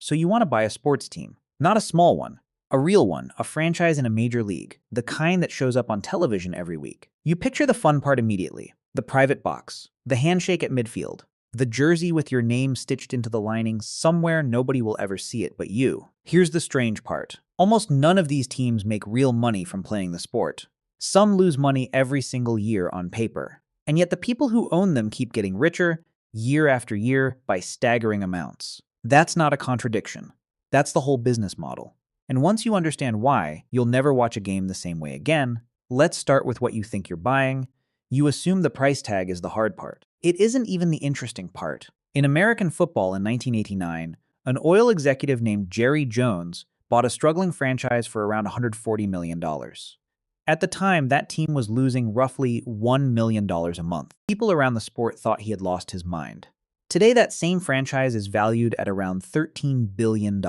So you want to buy a sports team, not a small one, a real one, a franchise in a major league, the kind that shows up on television every week. You picture the fun part immediately: the private box, the handshake at midfield, the jersey with your name stitched into the lining somewhere nobody will ever see it but you. Here's the strange part: almost none of these teams make real money from playing the sport. Some lose money every single year on paper, and yet the people who own them keep getting richer year after year by staggering amounts. That's not a contradiction. That's the whole business model. And once you understand why, you'll never watch a game the same way again. Let's start with what you think you're buying. You assume the price tag is the hard part. It isn't even the interesting part. In American football in 1989, an oil executive named Jerry Jones bought a struggling franchise for around $140 million. At the time, that team was losing roughly $1 million a month. People around the sport thought he had lost his mind. Today, that same franchise is valued at around $13 billion.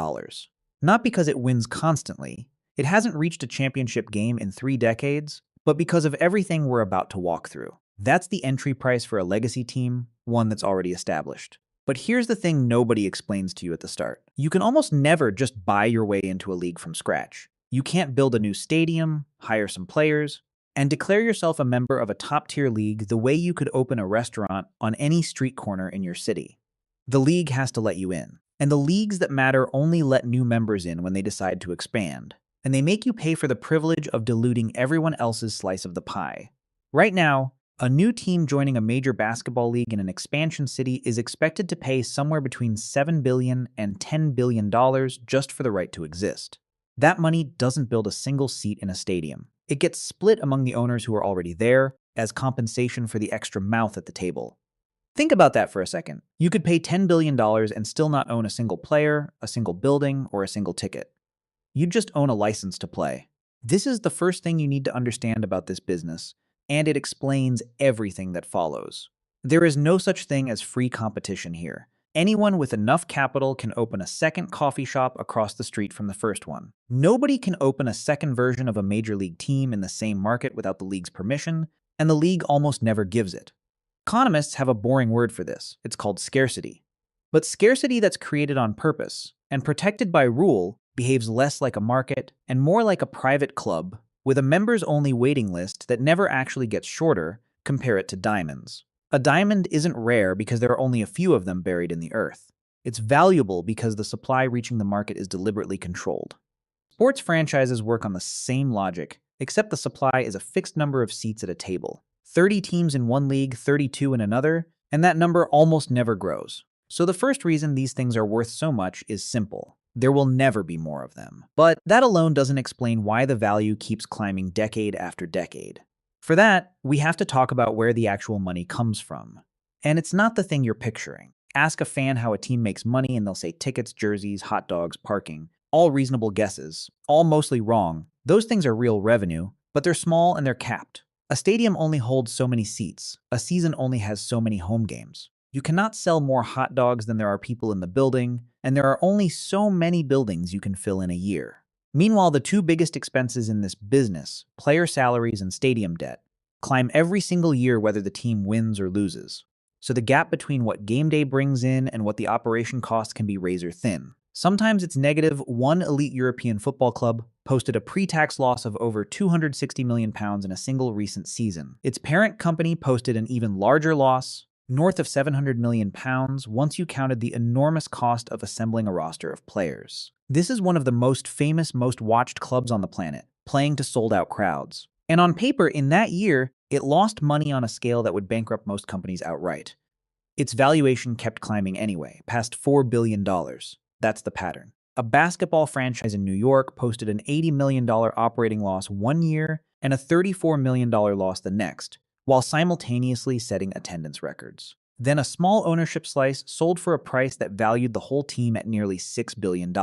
Not because it wins constantly, it hasn't reached a championship game in 3 decades, but because of everything we're about to walk through. That's the entry price for a legacy team, one that's already established. But here's the thing nobody explains to you at the start. You can almost never just buy your way into a league from scratch. You can't build a new stadium, hire some players, and declare yourself a member of a top-tier league the way you could open a restaurant on any street corner in your city. The league has to let you in. And the leagues that matter only let new members in when they decide to expand. And they make you pay for the privilege of diluting everyone else's slice of the pie. Right now, a new team joining a major basketball league in an expansion city is expected to pay somewhere between $7 billion and $10 billion just for the right to exist. That money doesn't build a single seat in a stadium. It gets split among the owners who are already there as compensation for the extra mouth at the table. Think about that for a second. You could pay $10 billion and still not own a single player, a single building, or a single ticket. You'd just own a license to play. This is the first thing you need to understand about this business, and it explains everything that follows. There is no such thing as free competition here. Anyone with enough capital can open a second coffee shop across the street from the first one. Nobody can open a second version of a major league team in the same market without the league's permission, and the league almost never gives it. Economists have a boring word for this. It's called scarcity. But scarcity that's created on purpose and protected by rule behaves less like a market and more like a private club with a members-only waiting list that never actually gets shorter. Compare it to diamonds. A diamond isn't rare because there are only a few of them buried in the earth. It's valuable because the supply reaching the market is deliberately controlled. Sports franchises work on the same logic, except the supply is a fixed number of seats at a table. 30 teams in one league, 32 in another, and that number almost never grows. So the first reason these things are worth so much is simple. There will never be more of them. But that alone doesn't explain why the value keeps climbing decade after decade. For that, we have to talk about where the actual money comes from. And it's not the thing you're picturing. Ask a fan how a team makes money and they'll say tickets, jerseys, hot dogs, parking. All reasonable guesses, all mostly wrong. Those things are real revenue, but they're small and they're capped. A stadium only holds so many seats. A season only has so many home games. You cannot sell more hot dogs than there are people in the building, and there are only so many buildings you can fill in a year. Meanwhile, the two biggest expenses in this business, player salaries and stadium debt, climb every single year whether the team wins or loses. So the gap between what game day brings in and what the operation costs can be razor thin. Sometimes it's negative. One elite European football club posted a pre-tax loss of over £260 million in a single recent season. Its parent company posted an even larger loss, north of £700 million once you counted the enormous cost of assembling a roster of players. This is one of the most famous, most watched clubs on the planet, playing to sold-out crowds. And on paper, in that year, it lost money on a scale that would bankrupt most companies outright. Its valuation kept climbing anyway, past $4 billion. That's the pattern. A basketball franchise in New York posted an $80 million operating loss one year and a $34 million loss the next, while simultaneously setting attendance records. Then a small ownership slice sold for a price that valued the whole team at nearly $6 billion.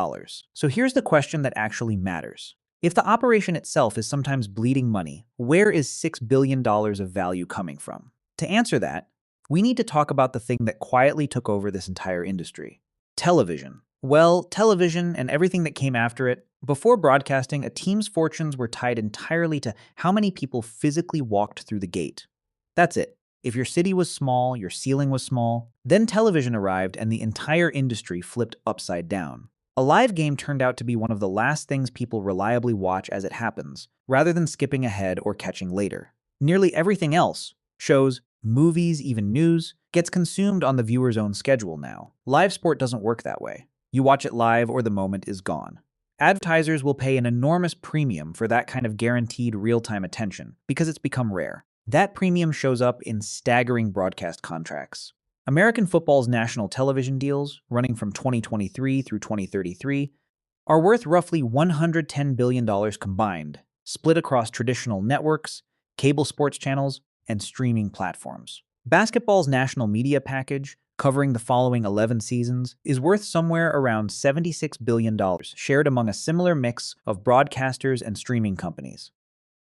So here's the question that actually matters. If the operation itself is sometimes bleeding money, where is $6 billion of value coming from? To answer that, we need to talk about the thing that quietly took over this entire industry: television. Well, television and everything that came after it. Before broadcasting, a team's fortunes were tied entirely to how many people physically walked through the gate. That's it. If your city was small, your ceiling was small, then television arrived and the entire industry flipped upside down. A live game turned out to be one of the last things people reliably watch as it happens, rather than skipping ahead or catching later. Nearly everything else, shows, movies, even news, gets consumed on the viewer's own schedule now. Live sport doesn't work that way. You watch it live or the moment is gone. Advertisers will pay an enormous premium for that kind of guaranteed real-time attention because it's become rare. That premium shows up in staggering broadcast contracts. American football's national television deals, running from 2023 through 2033, are worth roughly $110 billion combined, split across traditional networks, cable sports channels, and streaming platforms. Basketball's national media package, covering the following 11 seasons, is worth somewhere around $76 billion, shared among a similar mix of broadcasters and streaming companies.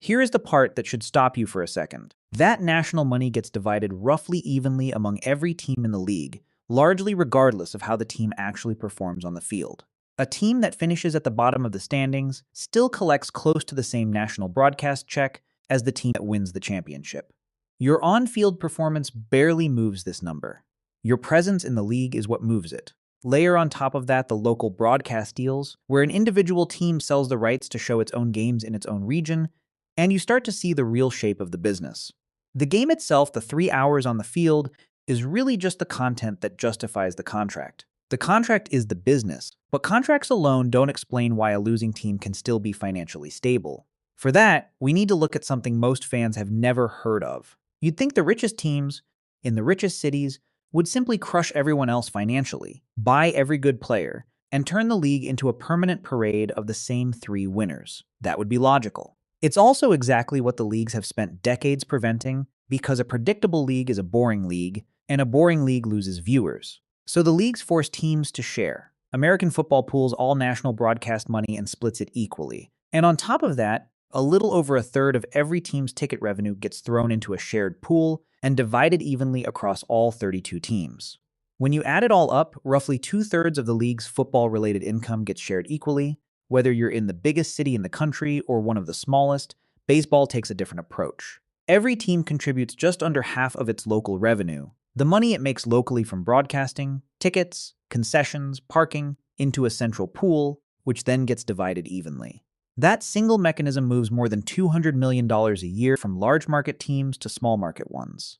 Here is the part that should stop you for a second. That national money gets divided roughly evenly among every team in the league, largely regardless of how the team actually performs on the field. A team that finishes at the bottom of the standings still collects close to the same national broadcast check as the team that wins the championship. Your on-field performance barely moves this number. Your presence in the league is what moves it. Layer on top of that the local broadcast deals, where an individual team sells the rights to show its own games in its own region, and you start to see the real shape of the business. The game itself, the 3 hours on the field, is really just the content that justifies the contract. The contract is the business, but contracts alone don't explain why a losing team can still be financially stable. For that, we need to look at something most fans have never heard of. You'd think the richest teams, in the richest cities, would simply crush everyone else financially, buy every good player, and turn the league into a permanent parade of the same 3 winners. That would be logical. It's also exactly what the leagues have spent decades preventing, because a predictable league is a boring league, and a boring league loses viewers. So the leagues force teams to share. American football pools all national broadcast money and splits it equally. And on top of that, a little over a third of every team's ticket revenue gets thrown into a shared pool and divided evenly across all 32 teams. When you add it all up, roughly 2/3 of the league's football-related income gets shared equally. Whether you're in the biggest city in the country or one of the smallest, baseball takes a different approach. Every team contributes just under half of its local revenue, the money it makes locally from broadcasting, tickets, concessions, parking, into a central pool, which then gets divided evenly. That single mechanism moves more than $200 million a year from large market teams to small market ones.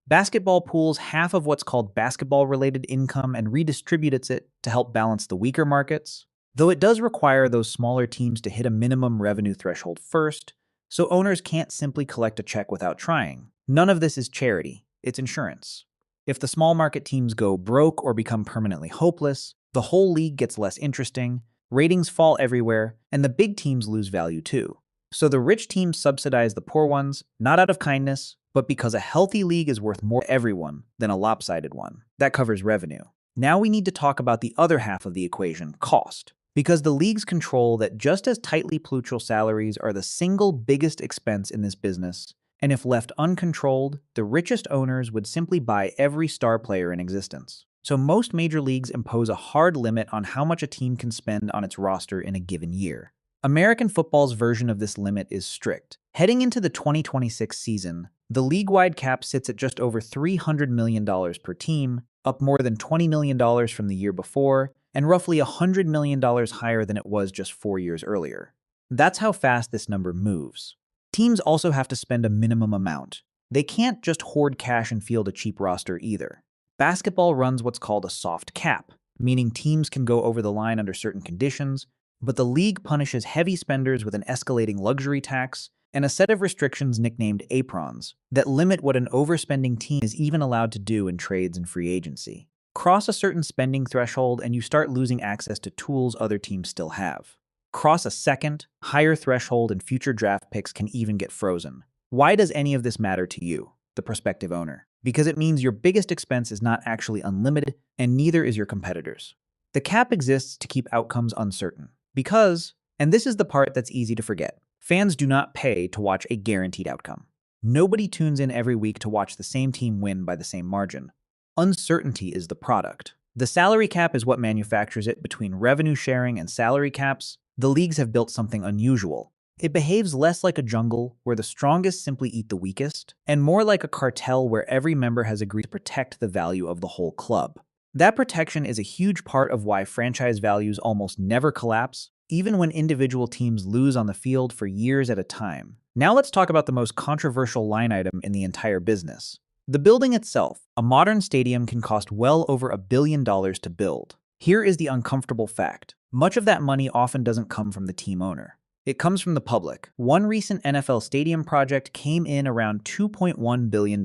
Basketball pools half of what's called basketball-related income and redistributes it to help balance the weaker markets, though it does require those smaller teams to hit a minimum revenue threshold first, so owners can't simply collect a check without trying. None of this is charity, it's insurance. If the small market teams go broke or become permanently hopeless, the whole league gets less interesting, ratings fall everywhere, and the big teams lose value too. So the rich teams subsidize the poor ones, not out of kindness, but because a healthy league is worth more to everyone than a lopsided one. That covers revenue. Now we need to talk about the other half of the equation, cost. Because the leagues control that just as tightly plural salaries are the single biggest expense in this business, and if left uncontrolled, the richest owners would simply buy every star player in existence. So most major leagues impose a hard limit on how much a team can spend on its roster in a given year. American football's version of this limit is strict. Heading into the 2026 season, the league-wide cap sits at just over $300 million per team, up more than $20 million from the year before, and roughly $100 million higher than it was just 4 years earlier. That's how fast this number moves. Teams also have to spend a minimum amount. They can't just hoard cash and field a cheap roster either. Basketball runs what's called a soft cap, meaning teams can go over the line under certain conditions, but the league punishes heavy spenders with an escalating luxury tax and a set of restrictions nicknamed aprons that limit what an overspending team is even allowed to do in trades and free agency. Cross a certain spending threshold and you start losing access to tools other teams still have. Cross a second, higher threshold and future draft picks can even get frozen. Why does any of this matter to you, the prospective owner? Because it means your biggest expense is not actually unlimited, and neither is your competitors. The cap exists to keep outcomes uncertain. Because, and this is the part that's easy to forget, fans do not pay to watch a guaranteed outcome. Nobody tunes in every week to watch the same team win by the same margin. Uncertainty is the product. The salary cap is what manufactures it. Between revenue sharing and salary caps, the leagues have built something unusual. It behaves less like a jungle where the strongest simply eat the weakest, and more like a cartel where every member has agreed to protect the value of the whole club. That protection is a huge part of why franchise values almost never collapse, even when individual teams lose on the field for years at a time. Now let's talk about the most controversial line item in the entire business. The building itself. A modern stadium can cost well over $1 billion to build. Here is the uncomfortable fact. Much of that money often doesn't come from the team owner. It comes from the public. One recent NFL stadium project came in around $2.1 billion,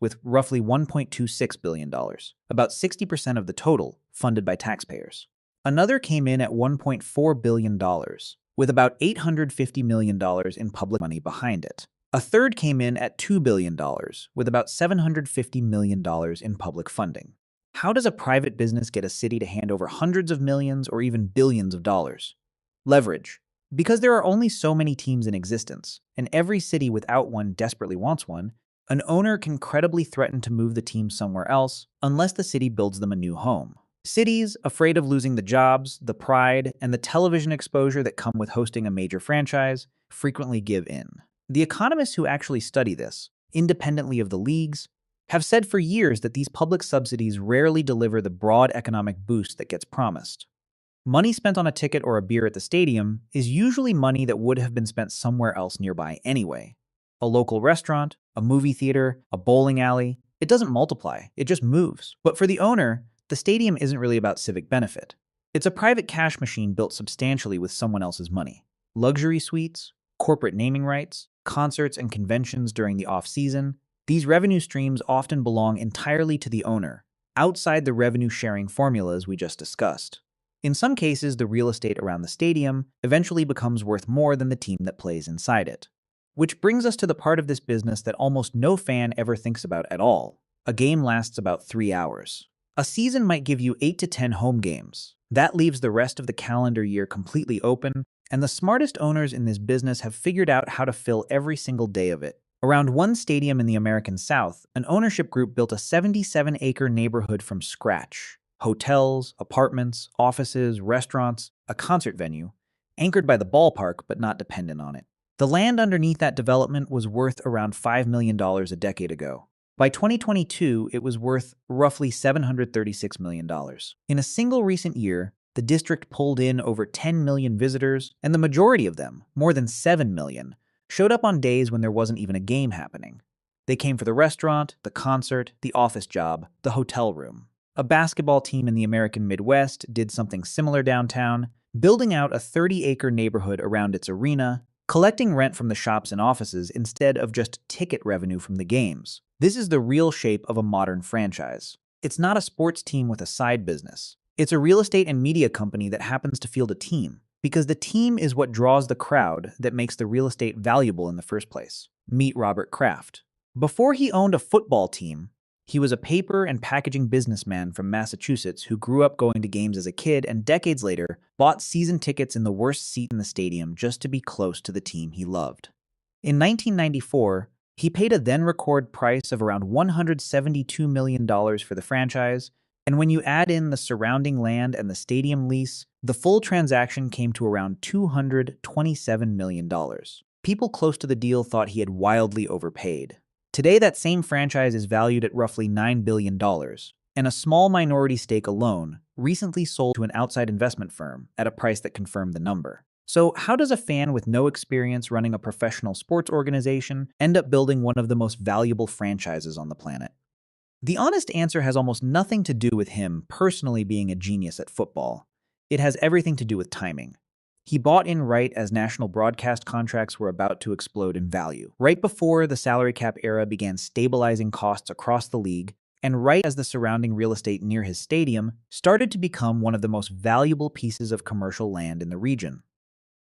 with roughly $1.26 billion, about 60% of the total, funded by taxpayers. Another came in at $1.4 billion, with about $850 million in public money behind it. A third came in at $2 billion, with about $750 million in public funding. How does a private business get a city to hand over hundreds of millions or even billions of dollars? Leverage. Because there are only so many teams in existence, and every city without one desperately wants one, an owner can credibly threaten to move the team somewhere else unless the city builds them a new home. Cities, afraid of losing the jobs, the pride, and the television exposure that come with hosting a major franchise, frequently give in. The economists who actually study this, independently of the leagues, have said for years that these public subsidies rarely deliver the broad economic boost that gets promised. Money spent on a ticket or a beer at the stadium is usually money that would have been spent somewhere else nearby anyway. A local restaurant, a movie theater, a bowling alley, it doesn't multiply, it just moves. But for the owner, the stadium isn't really about civic benefit. It's a private cash machine built substantially with someone else's money. Luxury suites, corporate naming rights, concerts and conventions during the off-season, these revenue streams often belong entirely to the owner, outside the revenue-sharing formulas we just discussed. In some cases, the real estate around the stadium eventually becomes worth more than the team that plays inside it. Which brings us to the part of this business that almost no fan ever thinks about at all. A game lasts about 3 hours. A season might give you 8 to 10 home games. That leaves the rest of the calendar year completely open, and the smartest owners in this business have figured out how to fill every single day of it. Around one stadium in the American South, an ownership group built a 77-acre neighborhood from scratch. Hotels, apartments, offices, restaurants, a concert venue, anchored by the ballpark but not dependent on it. The land underneath that development was worth around $5 million a decade ago. By 2022, it was worth roughly $736 million. In a single recent year, the district pulled in over 10 million visitors, and the majority of them, more than 7 million, showed up on days when there wasn't even a game happening. They came for the restaurant, the concert, the office job, the hotel room. A basketball team in the American Midwest did something similar downtown, building out a 30-acre neighborhood around its arena, collecting rent from the shops and offices instead of just ticket revenue from the games. This is the real shape of a modern franchise. It's not a sports team with a side business. It's a real estate and media company that happens to field a team, because the team is what draws the crowd that makes the real estate valuable in the first place. Meet Robert Kraft. Before he owned a football team, he was a paper and packaging businessman from Massachusetts who grew up going to games as a kid and decades later bought season tickets in the worst seat in the stadium just to be close to the team he loved. In 1994, he paid a then-record price of around $172 million for the franchise, and when you add in the surrounding land and the stadium lease, the full transaction came to around $227 million. People close to the deal thought he had wildly overpaid. Today, that same franchise is valued at roughly $9 billion, and a small minority stake alone recently sold to an outside investment firm at a price that confirmed the number. So how does a fan with no experience running a professional sports organization end up building one of the most valuable franchises on the planet? The honest answer has almost nothing to do with him personally being a genius at football. It has everything to do with timing. He bought in right as national broadcast contracts were about to explode in value, right before the salary cap era began stabilizing costs across the league, and right as the surrounding real estate near his stadium started to become one of the most valuable pieces of commercial land in the region.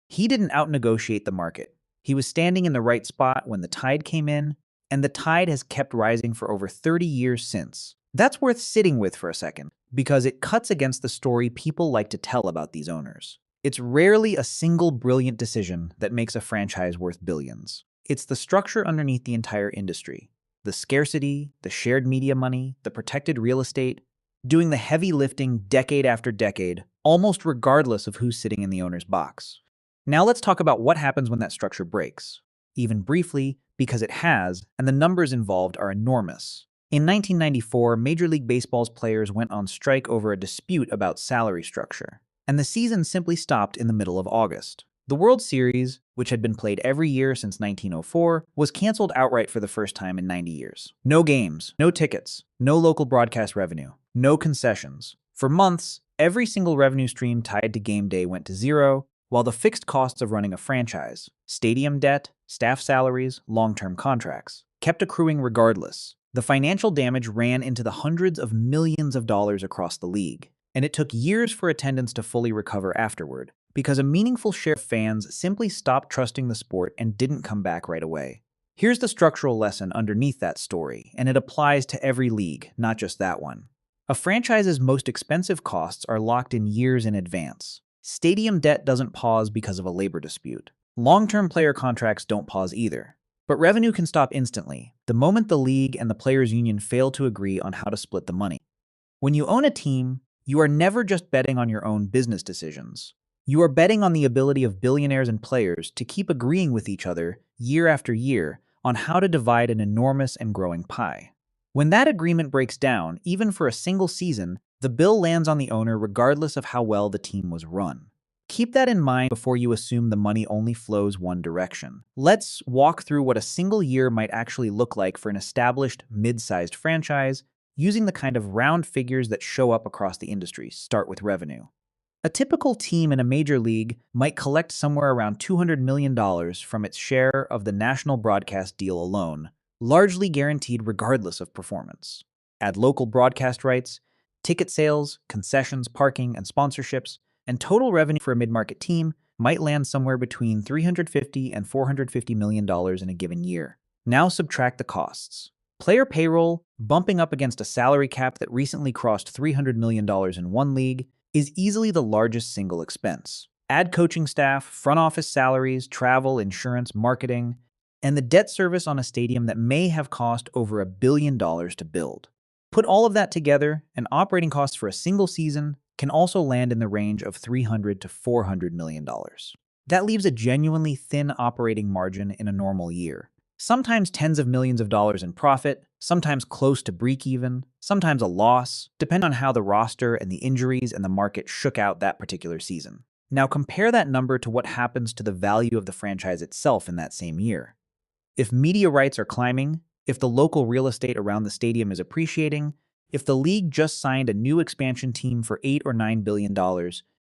He didn't out-negotiate the market. He was standing in the right spot when the tide came in, and the tide has kept rising for over 30 years since. That's worth sitting with for a second, because it cuts against the story people like to tell about these owners. It's rarely a single brilliant decision that makes a franchise worth billions. It's the structure underneath the entire industry. The scarcity, the shared media money, the protected real estate, doing the heavy lifting decade after decade, almost regardless of who's sitting in the owner's box. Now let's talk about what happens when that structure breaks. Even briefly, because it has, and the numbers involved are enormous. In 1994, Major League Baseball's players went on strike over a dispute about salary structure, and the season simply stopped in the middle of August. The World Series, which had been played every year since 1904, was canceled outright for the first time in 90 years. No games, no tickets, no local broadcast revenue, no concessions. For months, every single revenue stream tied to game day went to zero, while the fixed costs of running a franchise, stadium debt, staff salaries, long-term contracts, kept accruing regardless. The financial damage ran into the hundreds of millions of dollars across the league, and it took years for attendance to fully recover afterward, because a meaningful share of fans simply stopped trusting the sport and didn't come back right away. Here's the structural lesson underneath that story, and it applies to every league, not just that one. A franchise's most expensive costs are locked in years in advance. Stadium debt doesn't pause because of a labor dispute. Long-term player contracts don't pause either. But revenue can stop instantly, the moment the league and the players' union fail to agree on how to split the money. When you own a team, you are never just betting on your own business decisions. You are betting on the ability of billionaires and players to keep agreeing with each other year after year on how to divide an enormous and growing pie. When that agreement breaks down, even for a single season, the bill lands on the owner regardless of how well the team was run. Keep that in mind before you assume the money only flows one direction. Let's walk through what a single year might actually look like for an established, mid-sized franchise, using the kind of round figures that show up across the industry. Start with revenue. A typical team in a major league might collect somewhere around $200 million from its share of the national broadcast deal alone, largely guaranteed regardless of performance. Add local broadcast rights, ticket sales, concessions, parking, and sponsorships, and total revenue for a mid-market team might land somewhere between $350 and $450 million in a given year. Now subtract the costs. Player payroll, bumping up against a salary cap that recently crossed $300 million in one league, is easily the largest single expense. Add coaching staff, front office salaries, travel, insurance, marketing, and the debt service on a stadium that may have cost over $1 billion to build. Put all of that together, and operating costs for a single season can also land in the range of $300 to $400 million. That leaves a genuinely thin operating margin in a normal year. Sometimes tens of millions of dollars in profit, sometimes close to break-even, sometimes a loss, depending on how the roster and the injuries and the market shook out that particular season. Now compare that number to what happens to the value of the franchise itself in that same year. If media rights are climbing, if the local real estate around the stadium is appreciating, if the league just signed a new expansion team for $8 or $9 billion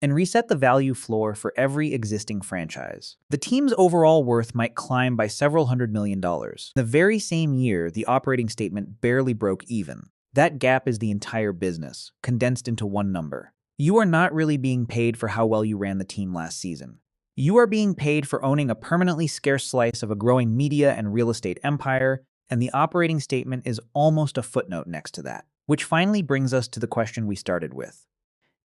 and reset the value floor for every existing franchise, the team's overall worth might climb by several $100 million. The very same year, the operating statement barely broke even. That gap is the entire business, condensed into one number. You are not really being paid for how well you ran the team last season. You are being paid for owning a permanently scarce slice of a growing media and real estate empire, and the operating statement is almost a footnote next to that. Which finally brings us to the question we started with.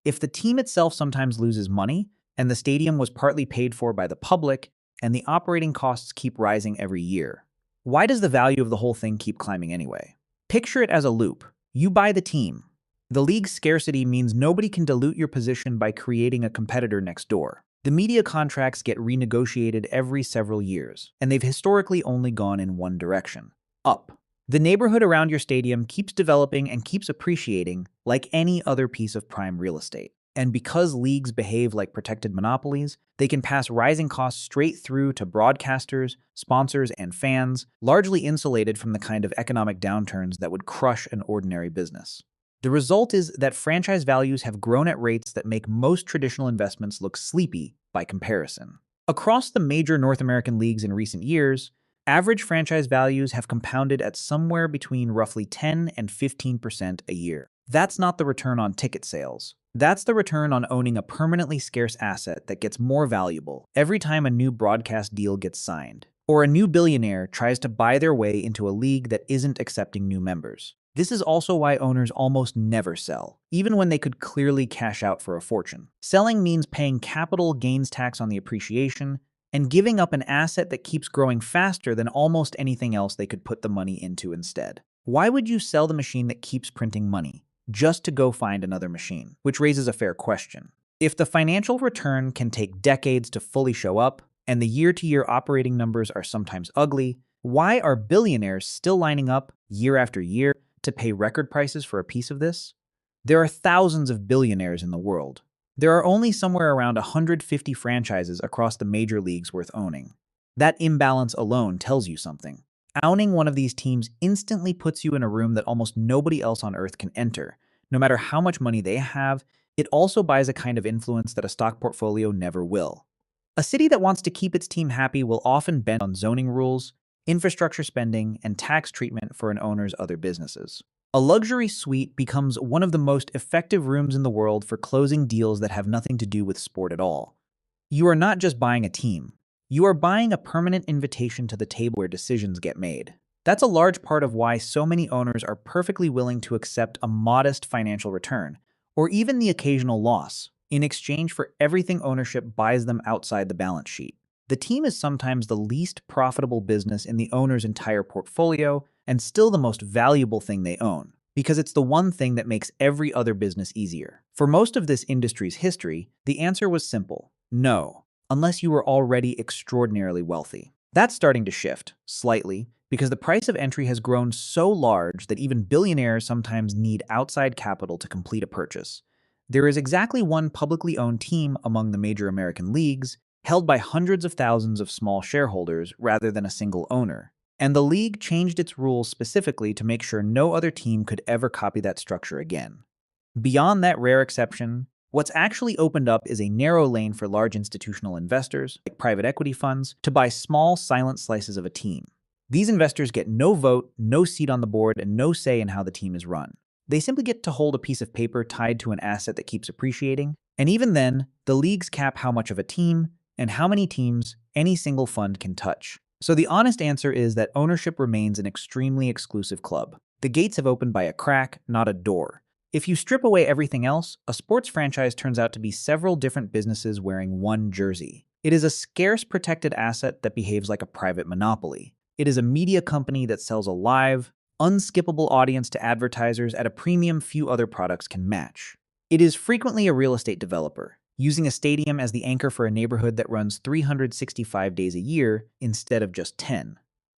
If the team itself sometimes loses money, and the stadium was partly paid for by the public, and the operating costs keep rising every year, why does the value of the whole thing keep climbing anyway? Picture it as a loop. You buy the team. The league's scarcity means nobody can dilute your position by creating a competitor next door. The media contracts get renegotiated every several years, and they've historically only gone in one direction: up. The neighborhood around your stadium keeps developing and keeps appreciating like any other piece of prime real estate. And because leagues behave like protected monopolies, they can pass rising costs straight through to broadcasters, sponsors, and fans, largely insulated from the kind of economic downturns that would crush an ordinary business. The result is that franchise values have grown at rates that make most traditional investments look sleepy by comparison. Across the major North American leagues in recent years, average franchise values have compounded at somewhere between roughly 10 and 15% a year. That's not the return on ticket sales. That's the return on owning a permanently scarce asset that gets more valuable every time a new broadcast deal gets signed, or a new billionaire tries to buy their way into a league that isn't accepting new members. This is also why owners almost never sell, even when they could clearly cash out for a fortune. Selling means paying capital gains tax on the appreciation, and giving up an asset that keeps growing faster than almost anything else they could put the money into instead. Why would you sell the machine that keeps printing money just to go find another machine? Which raises a fair question. If the financial return can take decades to fully show up, and the year-to-year operating numbers are sometimes ugly, why are billionaires still lining up year after year to pay record prices for a piece of this? There are thousands of billionaires in the world. There are only somewhere around 150 franchises across the major leagues worth owning. That imbalance alone tells you something. Owning one of these teams instantly puts you in a room that almost nobody else on earth can enter. No matter how much money they have, it also buys a kind of influence that a stock portfolio never will. A city that wants to keep its team happy will often bend on zoning rules, infrastructure spending, and tax treatment for an owner's other businesses. A luxury suite becomes one of the most effective rooms in the world for closing deals that have nothing to do with sport at all. You are not just buying a team. You are buying a permanent invitation to the table where decisions get made. That's a large part of why so many owners are perfectly willing to accept a modest financial return, or even the occasional loss, in exchange for everything ownership buys them outside the balance sheet. The team is sometimes the least profitable business in the owner's entire portfolio and still the most valuable thing they own, because it's the one thing that makes every other business easier. For most of this industry's history, the answer was simple: no, unless you were already extraordinarily wealthy. That's starting to shift, slightly, because the price of entry has grown so large that even billionaires sometimes need outside capital to complete a purchase. There is exactly one publicly owned team among the major American leagues, held by hundreds of thousands of small shareholders rather than a single owner. And the league changed its rules specifically to make sure no other team could ever copy that structure again. Beyond that rare exception, what's actually opened up is a narrow lane for large institutional investors, like private equity funds, to buy small, silent slices of a team. These investors get no vote, no seat on the board, and no say in how the team is run. They simply get to hold a piece of paper tied to an asset that keeps appreciating, and even then, the leagues cap how much of a team and how many teams any single fund can touch. So the honest answer is that ownership remains an extremely exclusive club. The gates have opened by a crack, not a door. If you strip away everything else, a sports franchise turns out to be several different businesses wearing one jersey. It is a scarce protected asset that behaves like a private monopoly. It is a media company that sells a live, unskippable audience to advertisers at a premium few other products can match. It is frequently a real estate developer, using a stadium as the anchor for a neighborhood that runs 365 days a year instead of just 10.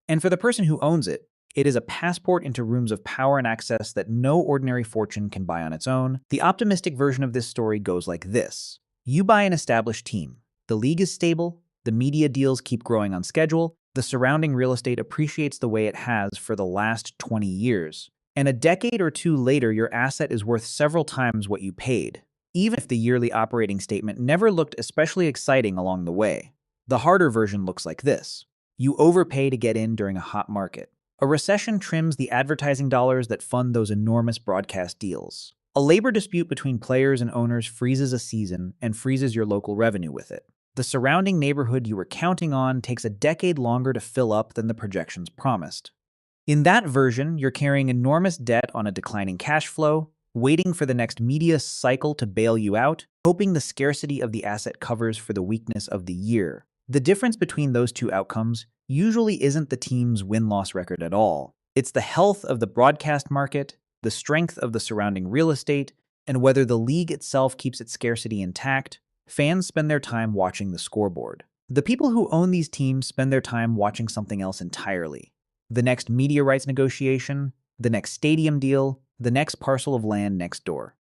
And for the person who owns it, it is a passport into rooms of power and access that no ordinary fortune can buy on its own. The optimistic version of this story goes like this. You buy an established team. The league is stable, the media deals keep growing on schedule, the surrounding real estate appreciates the way it has for the last 20 years. And a decade or two later, your asset is worth several times what you paid, even if the yearly operating statement never looked especially exciting along the way. The harder version looks like this. You overpay to get in during a hot market. A recession trims the advertising dollars that fund those enormous broadcast deals. A labor dispute between players and owners freezes a season and freezes your local revenue with it. The surrounding neighborhood you were counting on takes a decade longer to fill up than the projections promised. In that version, you're carrying enormous debt on a declining cash flow, waiting for the next media cycle to bail you out, hoping the scarcity of the asset covers for the weakness of the year. The difference between those two outcomes usually isn't the team's win-loss record at all. It's the health of the broadcast market, the strength of the surrounding real estate, and whether the league itself keeps its scarcity intact. Fans spend their time watching the scoreboard. The people who own these teams spend their time watching something else entirely. The next media rights negotiation, the next stadium deal, the next parcel of land next door.